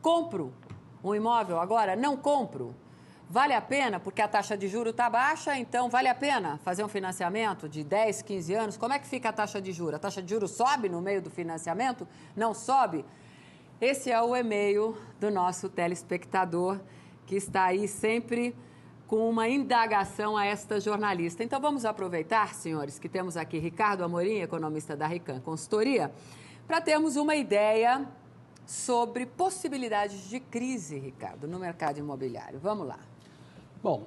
Compro um imóvel agora? Não compro? Vale a pena? Porque a taxa de juros está baixa, então vale a pena fazer um financiamento de 10, 15 anos? Como é que fica a taxa de juros? A taxa de juros sobe no meio do financiamento? Não sobe? Esse é o e-mail do nosso telespectador, que está aí sempre com uma indagação a esta jornalista. Então vamos aproveitar, senhores, que temos aqui Ricardo Amorim, economista da Rican Consultoria, para termos uma ideia sobre possibilidades de crise, Ricardo, no mercado imobiliário. Vamos lá. Bom,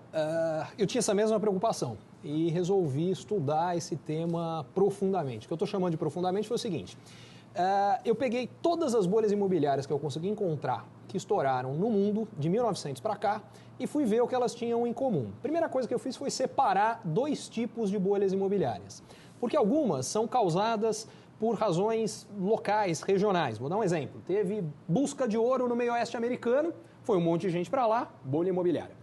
eu tinha essa mesma preocupação e resolvi estudar esse tema profundamente. O que eu estou chamando de profundamente foi o seguinte: eu peguei todas as bolhas imobiliárias que eu consegui encontrar que estouraram no mundo de 1900 para cá e fui ver o que elas tinham em comum. Primeira coisa que eu fiz foi separar dois tipos de bolhas imobiliárias, porque algumas são causadas por razões locais, regionais. Vou dar um exemplo. Teve busca de ouro no meio oeste americano, foi um monte de gente para lá, bolha imobiliária.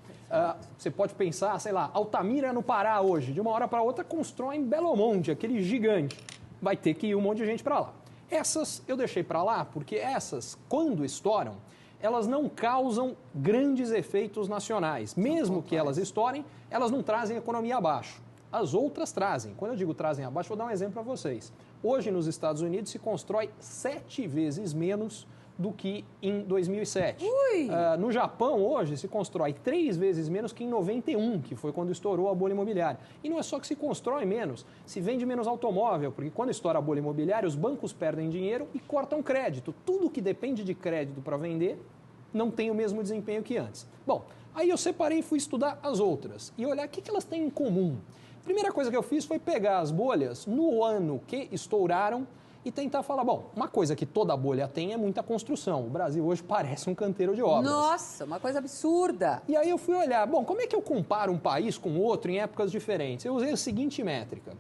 Você pode pensar, sei lá, Altamira no Pará hoje, de uma hora para outra constrói em Belo Monte, aquele gigante. Vai ter que ir um monte de gente para lá. Essas eu deixei para lá porque essas, quando estouram, elas não causam grandes efeitos nacionais. Mesmo que elas estourem, elas não trazem a economia abaixo. As outras trazem. Quando eu digo trazem abaixo, vou dar um exemplo para vocês. Hoje, nos Estados Unidos, se constrói 7 vezes menos do que em 2007. No Japão, hoje, se constrói 3 vezes menos que em 91, que foi quando estourou a bolha imobiliária. E não é só que se constrói menos, se vende menos automóvel, porque quando estoura a bolha imobiliária, os bancos perdem dinheiro e cortam crédito. Tudo que depende de crédito para vender não tem o mesmo desempenho que antes. Bom, aí eu separei e fui estudar as outras e olhar o que elas têm em comum. A primeira coisa que eu fiz foi pegar as bolhas no ano que estouraram e tentar falar, bom, uma coisa que toda bolha tem é muita construção. O Brasil hoje parece um canteiro de obras. Nossa, uma coisa absurda. E aí eu fui olhar, bom, como é que eu comparo um país com outro em épocas diferentes? Eu usei a seguinte métrica.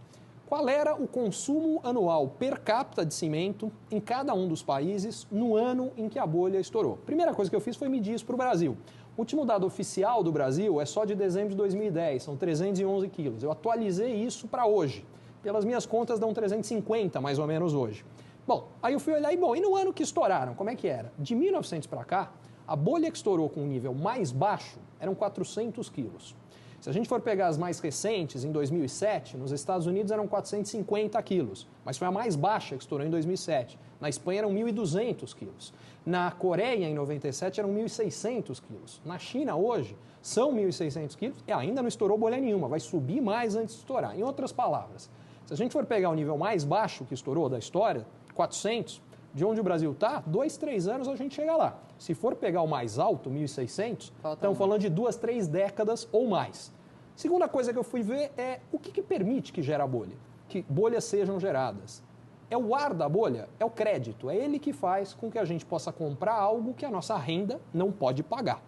Qual era o consumo anual per capita de cimento em cada um dos países no ano em que a bolha estourou? Primeira coisa que eu fiz foi medir isso para o Brasil. O último dado oficial do Brasil é só de dezembro de 2010, são 311 quilos. Eu atualizei isso para hoje. Pelas minhas contas, dão 350, mais ou menos, hoje. Bom, aí eu fui olhar e no ano que estouraram, como é que era? De 1900 para cá, a bolha que estourou com um nível mais baixo eram 400 quilos. Se a gente for pegar as mais recentes, em 2007, nos Estados Unidos eram 450 quilos, mas foi a mais baixa que estourou em 2007. Na Espanha eram 1.200 quilos. Na Coreia, em 97, eram 1.600 quilos. Na China, hoje, são 1.600 quilos e ainda não estourou bolha nenhuma, vai subir mais antes de estourar. Em outras palavras, se a gente for pegar o nível mais baixo que estourou da história, 400, de onde o Brasil está, 2, 3 anos a gente chega lá. Se for pegar o mais alto, 1.600, estamos falando de 2, 3 décadas ou mais. Segunda coisa que eu fui ver é o que permite que gera bolha, que bolhas sejam geradas. É o ar da bolha, é o crédito, é ele que faz com que a gente possa comprar algo que a nossa renda não pode pagar.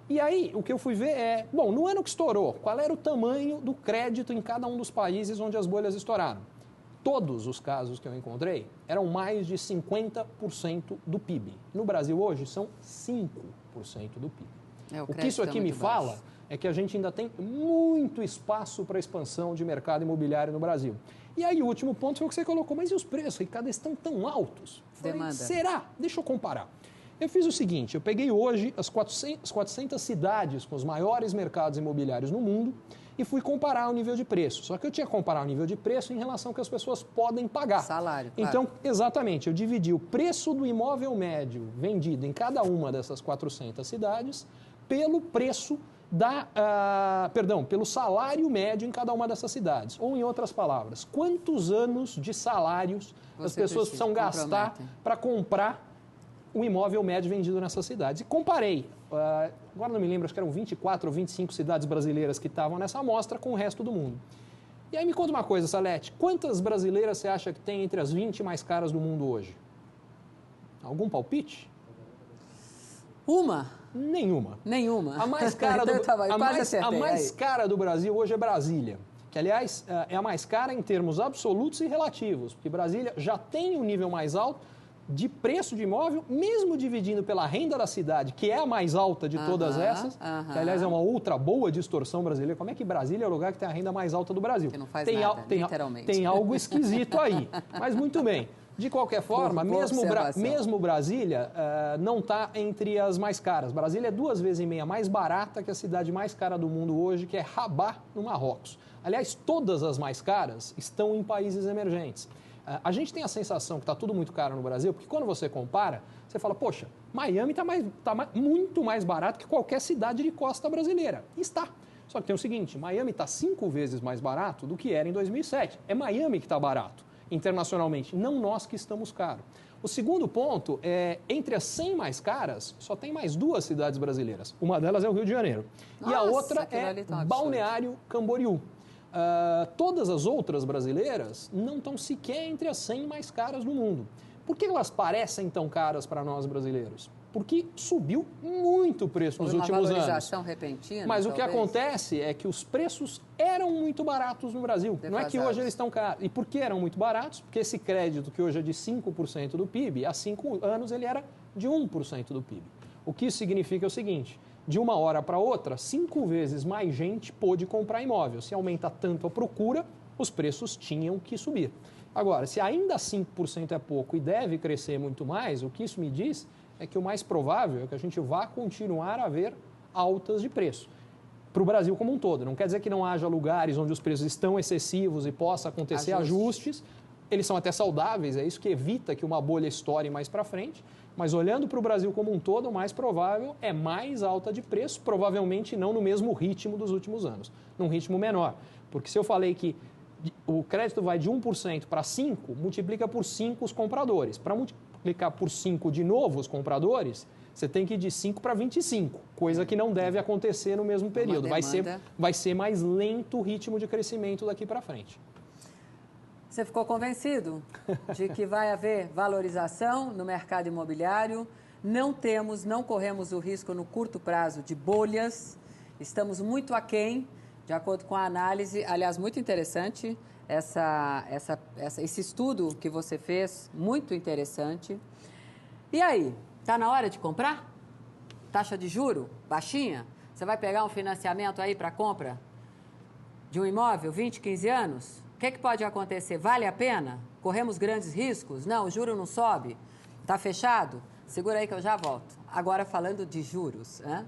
E aí, o que eu fui ver é, bom, no ano que estourou, qual era o tamanho do crédito em cada um dos países onde as bolhas estouraram? Todos os casos que eu encontrei eram mais de 50% do PIB. No Brasil hoje são 5% do PIB. O que isso aqui me fala é que a gente ainda tem muito espaço para expansão de mercado imobiliário no Brasil. E aí o último ponto foi o que você colocou, mas e os preços, Ricardo, estão tão altos? Falei, será? Deixa eu comparar. Eu fiz o seguinte, eu peguei hoje as 400 cidades com os maiores mercados imobiliários no mundo e fui comparar o nível de preço. Só que eu tinha que comparar o nível de preço em relação ao que as pessoas podem pagar. Salário, claro. Então, exatamente, eu dividi o preço do imóvel médio vendido em cada uma dessas 400 cidades pelo preço pelo salário médio em cada uma dessas cidades. Ou, em outras palavras, quantos anos de salários as pessoas precisam gastar para comprar o imóvel médio vendido nessas cidades. E comparei, agora não me lembro, acho que eram 24 ou 25 cidades brasileiras que estavam nessa amostra com o resto do mundo. E aí me conta uma coisa, Salete, quantas brasileiras você acha que tem entre as 20 mais caras do mundo hoje? Algum palpite? Uma? Nenhuma. Nenhuma. A mais cara cara do Brasil hoje é Brasília, que, aliás, é a mais cara em termos absolutos e relativos, porque Brasília já tem um nível mais alto de preço de imóvel, mesmo dividindo pela renda da cidade, que é a mais alta de todas essas, que, aliás, é uma ultra boa distorção brasileira. Como é que Brasília é o lugar que tem a renda mais alta do Brasil? Que não faz nada, literalmente. Tem algo esquisito aí, mas muito bem. De qualquer forma, mesmo Brasília não está entre as mais caras. Brasília é 2,5 vezes mais barata que a cidade mais cara do mundo hoje, que é Rabat, no Marrocos. Aliás, todas as mais caras estão em países emergentes. A gente tem a sensação que está tudo muito caro no Brasil, porque quando você compara, você fala, poxa, Miami está muito mais barato que qualquer cidade de costa brasileira. E está. Só que tem o seguinte, Miami está 5 vezes mais barato do que era em 2007. É Miami que está barato, internacionalmente, não nós que estamos caros. O segundo ponto é, entre as 100 mais caras, só tem mais 2 cidades brasileiras. Uma delas é o Rio de Janeiro. Nossa, e a outra é Balneário Camboriú. Todas as outras brasileiras não estão sequer entre as 100 mais caras do mundo. Por que elas parecem tão caras para nós brasileiros? Porque subiu muito o preço nos últimos anos. Uma valorização repentina, mas o que acontece é que os preços eram muito baratos no Brasil. Não é que hoje eles estão caros. E por que eram muito baratos? Porque esse crédito que hoje é de 5% do PIB, há 5 anos ele era de 1% do PIB. O que isso significa é o seguinte, de uma hora para outra, 5 vezes mais gente pôde comprar imóvel. Se aumenta tanto a procura, os preços tinham que subir. Agora, se ainda 5% é pouco e deve crescer muito mais, o que isso me diz é que o mais provável é que a gente vá continuar a ver altas de preço. Para o Brasil como um todo. Não quer dizer que não haja lugares onde os preços estão excessivos e possa acontecer ajustes. Eles são até saudáveis, é isso que evita que uma bolha estoure mais para frente. Mas olhando para o Brasil como um todo, o mais provável é mais alta de preço, provavelmente não no mesmo ritmo dos últimos anos, num ritmo menor. Porque se eu falei que o crédito vai de 1% para 5%, multiplica por 5 os compradores. Para multiplicar por 5 de novo os compradores, você tem que ir de 5 para 25, coisa que não deve acontecer no mesmo período. Vai ser mais lento o ritmo de crescimento daqui para frente. Você ficou convencido de que vai haver valorização no mercado imobiliário? Não corremos o risco no curto prazo de bolhas. Estamos muito aquém, de acordo com a análise. Aliás, muito interessante esse estudo que você fez, muito interessante. E aí, está na hora de comprar? Taxa de juro baixinha? Você vai pegar um financiamento aí para compra de um imóvel, 20, 15 anos? O que pode acontecer? Vale a pena? Corremos grandes riscos? Não, o juro não sobe? Está fechado? Segura aí que eu já volto. Agora falando de juros, né?